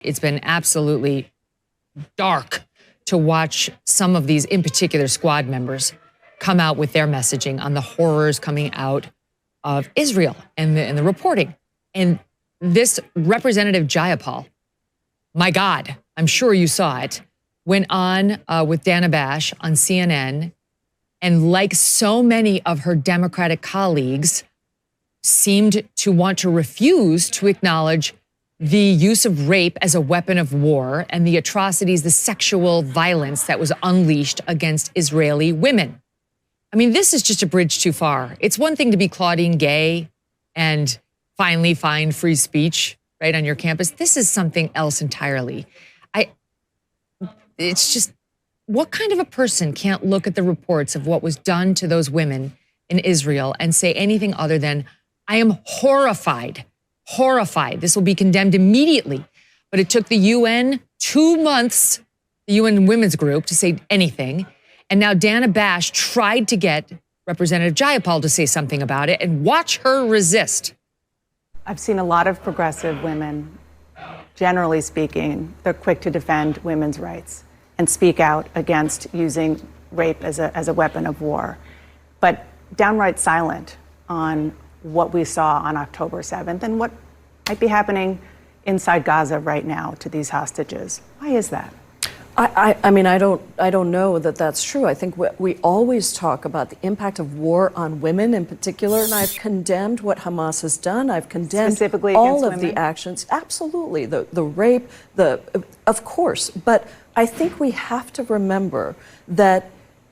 It's been absolutely dark to watch some of these, in particular, squad members come out with their messaging on the horrors coming out of Israel and the reporting. And this Representative Jayapal, my God, I'm sure you saw it, went on with Dana Bash on CNN, and like so many of her Democratic colleagues, seemed to want to refuse to acknowledge the use of rape as a weapon of war and the atrocities, the sexual violence that was unleashed against Israeli women. I mean, this is just a bridge too far. It's one thing to be Claudine Gay and finally find free speech right on your campus. This is something else entirely. It's just, what kind of a person can't look at the reports of what was done to those women in Israel and say anything other than, I am horrified, horrified. This will be condemned immediately. But it took the UN 2 months, the UN Women's Group, to say anything. And now Dana Bash tried to get Representative Jayapal to say something about it, and watch her resist. I've seen a lot of progressive women, generally speaking, they're quick to defend women's rights and speak out against using rape as a weapon of war, but downright silent on what we saw on October 7th and what might be happening inside Gaza right now to these hostages. Why is that? I mean, I don't know that that's true. I think we always talk about the impact of war on women in particular, and I've condemned what Hamas has done. I've condemned specifically all of women? the actions. Absolutely, the rape, of course. But I think we have to remember that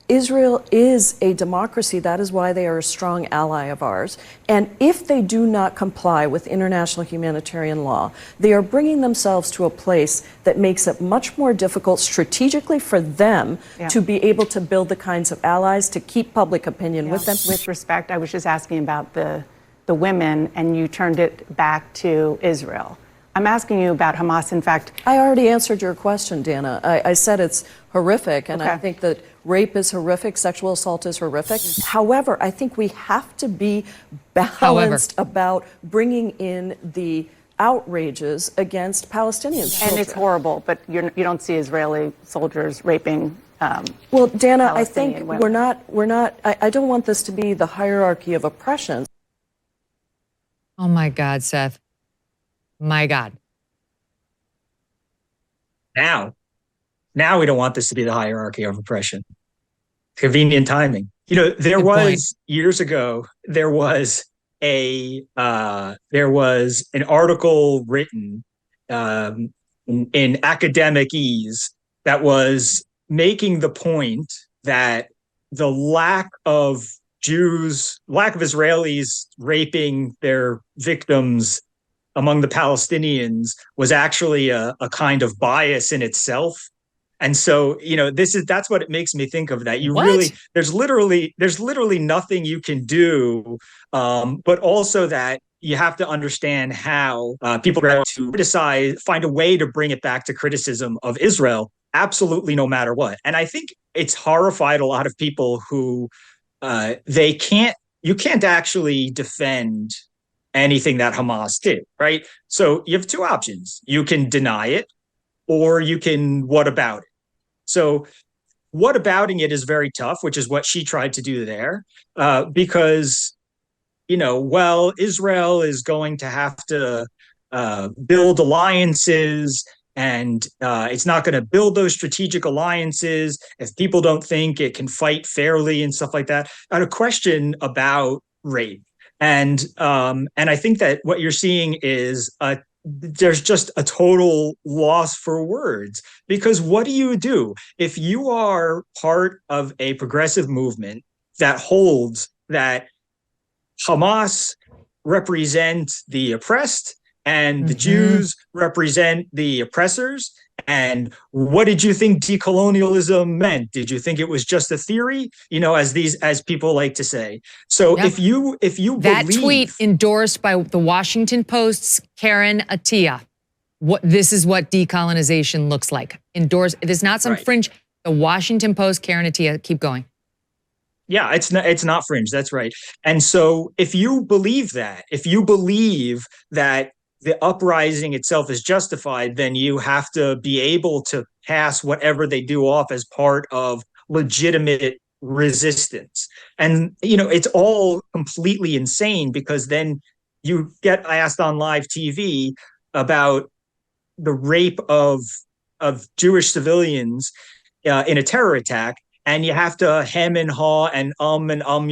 Israel is a democracy. That is why they are a strong ally of ours. And if they do not comply with international humanitarian law, they are bringing themselves to a place that makes it much more difficult strategically for them to be able to build the kinds of allies to keep public opinion with them. With respect, I was just asking about the women, and you turned it back to Israel. I'm asking you about Hamas. In fact, I already answered your question, Dana. I said it's horrific, and I think that rape is horrific, sexual assault is horrific. However, I think we have to be balanced about bringing in the outrages against Palestinians. And it's horrible, but you don't see Israeli soldiers raping. Well, Dana, I think women. we're not. I don't want this to be the hierarchy of oppression. Oh my God, Seth. My God. Now we don't want this to be the hierarchy of oppression. Convenient timing. You know, years ago, there was an article written in Academic Ease that was making the point that the lack of Israelis raping their victims among the Palestinians was actually a kind of bias in itself. And so, you know, that's what it makes me think of, that there's literally nothing you can do, but also that you have to understand how people are to find a way to bring it back to criticism of Israel, absolutely no matter what. And I think it's horrified a lot of people who you can't actually defend anything that Hamas did, right? So you have two options. You can deny it, or you can what about it. So what abouting it is very tough, which is what she tried to do there, because, you know, well, Israel is going to have to build alliances, and it's not going to build those strategic alliances if people don't think it can fight fairly and stuff like that. I had a question about rape. And I think that what you're seeing is there's just a total loss for words, because what do you do if you are part of a progressive movement that holds that Hamas represent the oppressed and the Jews represent the oppressors? And what did you think decolonialism meant? Did you think it was just a theory? You know, as people like to say. So if you that tweet endorsed by the Washington Post's Karen Attiah, this is what decolonization looks like. Endorsed. It is not some fringe. The Washington Post, Karen Attiah. Keep going. Yeah, it's not fringe. That's right. And so if you believe that the uprising itself is justified, then you have to be able to pass whatever they do off as part of legitimate resistance. And, it's all completely insane, because then you get asked on live TV about the rape of Jewish civilians in a terror attack, and you have to hem and haw and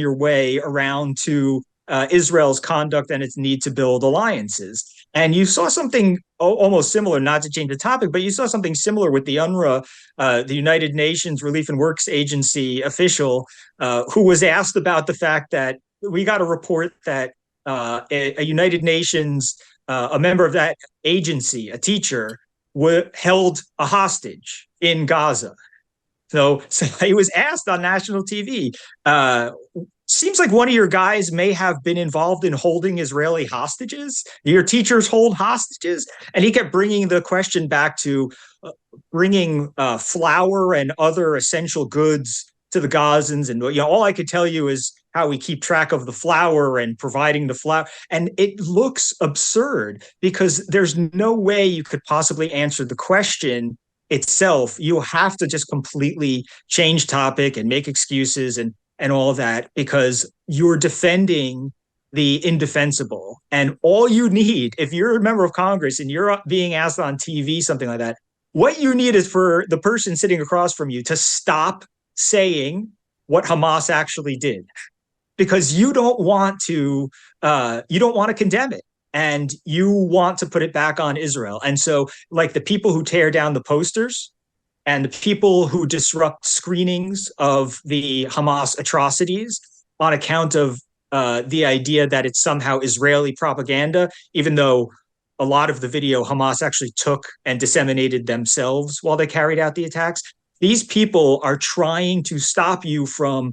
your way around to Israel's conduct and its need to build alliances. And you saw something almost similar, not to change the topic, but you saw something similar with the UNRWA, the United Nations Relief and Works Agency official, who was asked about the fact that we got a report that a United Nations, a member of that agency, a teacher, held a hostage in Gaza. So he was asked on national TV, seems like one of your guys may have been involved in holding Israeli hostages. Your teachers hold hostages? And he kept bringing the question back to bringing flour and other essential goods to the Gazans. And all I could tell you is how we keep track of the flour and providing the flour. And it looks absurd, because there's no way you could possibly answer the question itself. You have to just completely change topic and make excuses and all of that, because you're defending the indefensible. And all you need, if you're a member of Congress and you're being asked on TV, something like that, what you need is for the person sitting across from you to stop saying what Hamas actually did, because you don't want to condemn it. And you want to put it back on Israel. And so, like, the people who tear down the posters and the people who disrupt screenings of the Hamas atrocities on account of the idea that it's somehow Israeli propaganda, even though a lot of the video Hamas actually took and disseminated themselves while they carried out the attacks. These people are trying to stop you from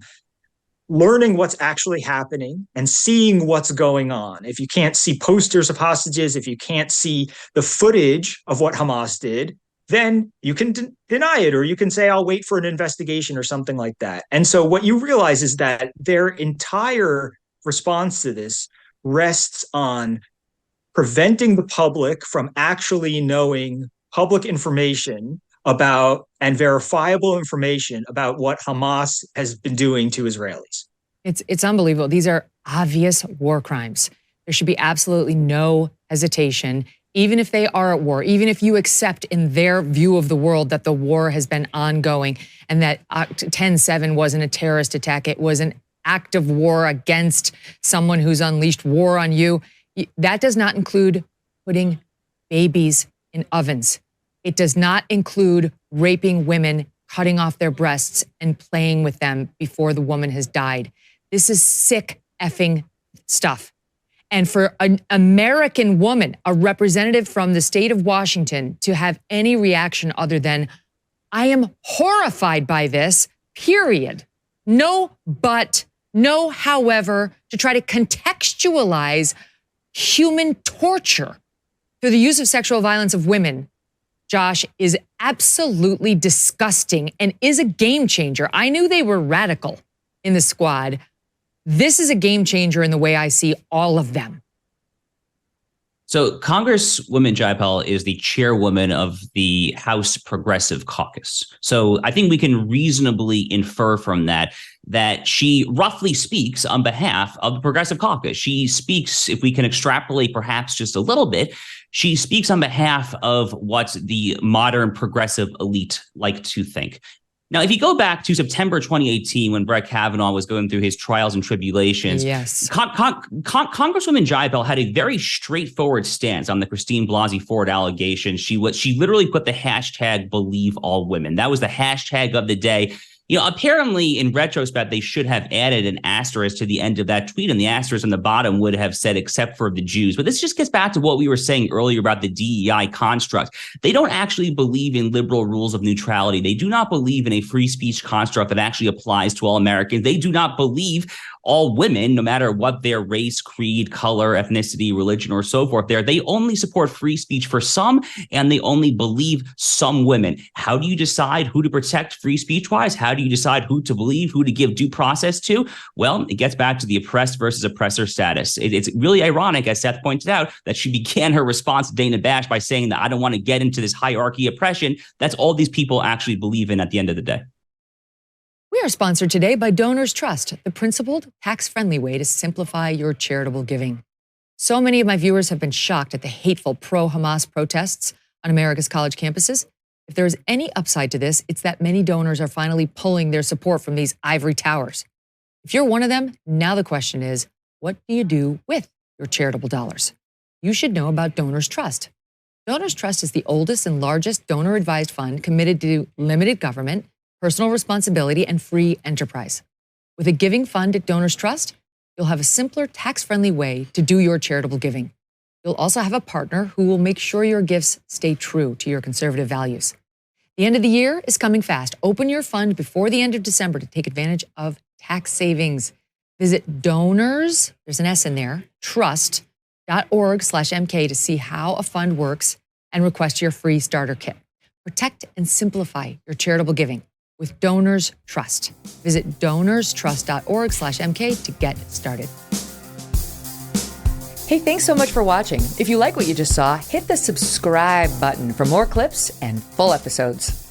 learning what's actually happening and seeing what's going on. If you can't see posters of hostages, if you can't see the footage of what Hamas did, then you can deny it, or you can say, I'll wait for an investigation or something like that. And so what you realize is that their entire response to this rests on preventing the public from actually knowing public information about and verifiable information about what Hamas has been doing to Israelis. It's unbelievable. These are obvious war crimes. There should be absolutely no hesitation, even if they are at war, even if you accept in their view of the world that the war has been ongoing and that 10/7 wasn't a terrorist attack. It was an act of war against someone who's unleashed war on you. That does not include putting babies in ovens. It does not include raping women, cutting off their breasts, and playing with them before the woman has died. This is sick effing stuff. And for an American woman, a representative from the state of Washington, to have any reaction other than, I am horrified by this, period. No but, no however, to try to contextualize human torture through the use of sexual violence of women, Josh, is absolutely disgusting and is a game changer. I knew they were radical in the squad. This is a game changer in the way I see all of them. So Congresswoman Jayapal is the chairwoman of the House Progressive Caucus. So I think we can reasonably infer from that she roughly speaks on behalf of the Progressive Caucus. She speaks, if we can extrapolate perhaps just a little bit, she speaks on behalf of what the modern progressive elite like to think. Now, if you go back to September 2018, when Brett Kavanaugh was going through his trials and tribulations, yes, Congresswoman Jayapal had a very straightforward stance on the Christine Blasey Ford allegation. She literally put the hashtag Believe All Women. That was the hashtag of the day. Apparently, in retrospect, they should have added an asterisk to the end of that tweet, and the asterisk on the bottom would have said, except for the Jews. But this just gets back to what we were saying earlier about the DEI construct. They don't actually believe in liberal rules of neutrality. They do not believe in a free speech construct that actually applies to all Americans. They do not believe all women, no matter what their race, creed, color, ethnicity, religion, or so forth, they only support free speech for some, and they only believe some women. How do you decide who to protect free speech-wise? How do you decide who to believe, who to give due process to? Well, it gets back to the oppressed versus oppressor status. It's really ironic, as Seth pointed out, that she began her response to Dana Bash by saying that I don't want to get into this hierarchy oppression. That's all these people actually believe in at the end of the day. We are sponsored today by Donors Trust, the principled, tax-friendly way to simplify your charitable giving. So many of my viewers have been shocked at the hateful pro-Hamas protests on America's college campuses. If there is any upside to this, it's that many donors are finally pulling their support from these ivory towers. If you're one of them, now the question is, what do you do with your charitable dollars? You should know about Donors Trust. Donors Trust is the oldest and largest donor-advised fund committed to limited government, personal responsibility, and free enterprise. With a giving fund at Donors Trust, you'll have a simpler, tax-friendly way to do your charitable giving. You'll also have a partner who will make sure your gifts stay true to your conservative values. The end of the year is coming fast. Open your fund before the end of December to take advantage of tax savings. Visit donors, there's an S in there, trust.org/MK to see how a fund works and request your free starter kit. Protect and simplify your charitable giving with Donors Trust. Visit donorstrust.org/MK to get started. Hey, thanks so much for watching. If you like what you just saw, hit the subscribe button for more clips and full episodes.